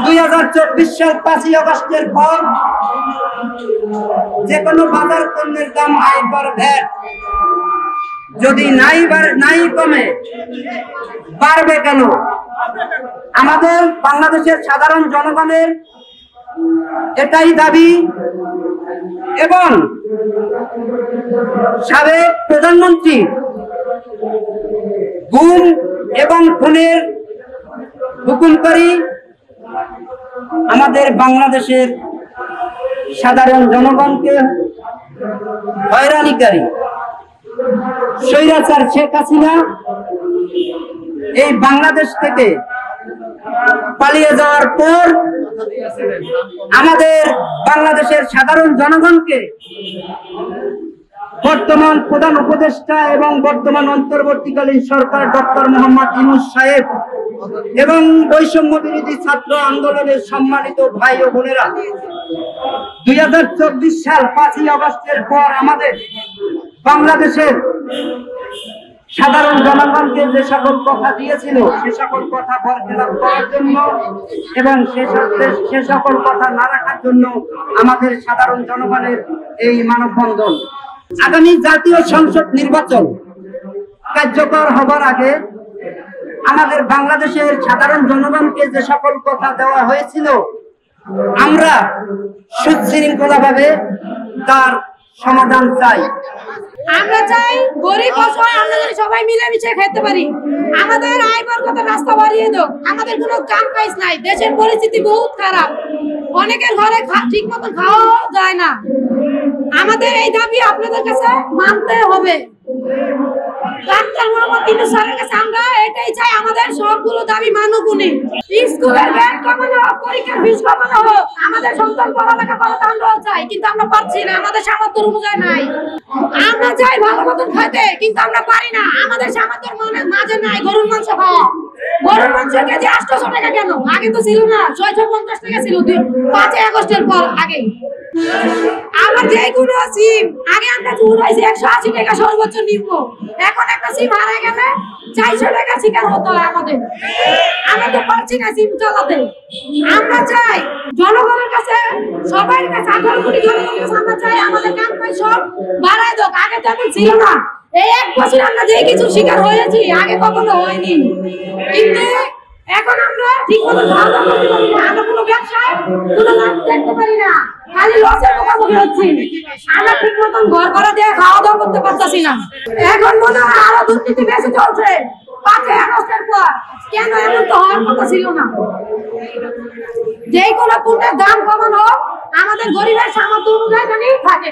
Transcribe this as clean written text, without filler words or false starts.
2024 সাল 5ই আগস্টের পর যে কোনো বাজার পণ্যের দাম আয়কর ভ্যাট যদি নাই কমে বাড়বে কেন? আমাদের বাংলাদেশের সাধারণ জনগণের এটাই দাবি এবং সাবেক প্রধানমন্ত্রী গুম এবং খুনের হুকুমকারী আমাদের বাংলাদেশের সাধারণ জনগণকে হয়রানিকারী স্বৈরাচার শেখ হাসিনা এই বাংলাদেশ থেকে পালিয়ে যাওয়ার পর আমাদের বাংলাদেশের সাধারণ জনগণকে বর্তমান প্রধান উপদেষ্টা এবং বর্তমান অন্তর্বর্তীকালীন সরকার ডক্টর মোহাম্মদ ইউনূস সাহেব এবং বৈষম্য বিরোধী ছাত্র আন্দোলনের সম্মানিত ভাই ও বোনেরা 2024 সাল 5ই আগস্টের পর আমাদের বাংলাদেশের সাধারণ জনগণকে যে সকল কথা দিয়েছিল সে সকল কথা বরখেলাপ করার জন্য এবং সে সকল কথা না রাখার জন্য আমাদের সাধারণ জনগণের এই মানববন্ধন। আগামী জাতীয় সংসদ নির্বাচন কার্যকর হবার আগে আমাদের বাংলাদেশের সাধারণ জনগণকে যে সকল কথা দেওয়া হয়েছিল আমরা সুশৃঙ্খলভাবে তার সমাধান চাই। আমরা চাই গরিব অসহায় আমরা সবাই মিলেমিশে খেতে পারি। আমাদের আয় বর্গত রাস্তা বাড়িয়ে দাও। আমাদের কোনো কাম কাজ নাই, দেশের পরিস্থিতি বহুত খারাপ, অনেকের ঘরে ঠিক মতো খাওয়া যায় না। আমাদের এই দাবি আপনাদের কাছে মানতে হবে। ডাক্তার মোহাম্মদ ইউনূস স্যারের কাছে আমরা এটাই চাই, আমাদের সবগুলো দাবি মানুক উনি। স্কুলের ভ্যাট কমানো হোক, পরীক্ষার ফিস কমানো হোক, আমাদের সন্তান পড়ালেখা করতে আমরাও চাই, কিন্তু আমরা পারছি না, আমাদের সামর্থ্য অনুযায়ী নাই। আমরা চাই ভালো মতন খাইতে, কিন্তু আমরা পারি না, আমাদের সামর্থ্যের মাঝে নাই। গরুর মাংস খাওয়া, গরুর মাংস কেজি 800 টাকা কেন? আগে তো ছিল না, 650 টাকা ছিল 5ই আগস্টের পর। আগে আমার যে কোনো সিম আগে আমরা চুরাইছি 180 টাকা সর্বোচ্চ নিম্ন, এখন একটা সিম হারা গেলে 400 টাকা শিকার হতে হয় আমাদের। আমরা তো পারছি না সিম চালাতে। আমরা চাই জনগণের কাছে, সবার কাছে, 18 কোটি জনগণের কাছে আমরা চাই আমাদের কাম কাজ সব বাড়ায় দাও। আগে তেমন ছিল না, এই 1 বছর আমরা যে কিছু শিকার হয়েছি আগে কখনো হয়নি। কিন্তু এখন আমরা ঠিক মতো খাওয়া দাওয়া করতে পারি না, আমরা কোনো ব্যবসায় কোনো লাভ দেখতে পারি না, খালি লসের মুখোমুখি হচ্ছি। আমরা ঠিক মতন ঘর ভাড়া দিয়ে খাওয়া দাওয়া করতে পারতাছি না। এখন মনে হয় আরো দুর্নীতি বেশি চলছে 5ই আগস্টের পর। কেন? এমন তো হওয়ার কথা ছিল না। যে কোনো পণ্যের দাম কমানো, আমাদের গরিবের সামর্থ্য অনুযায়ী থাকে।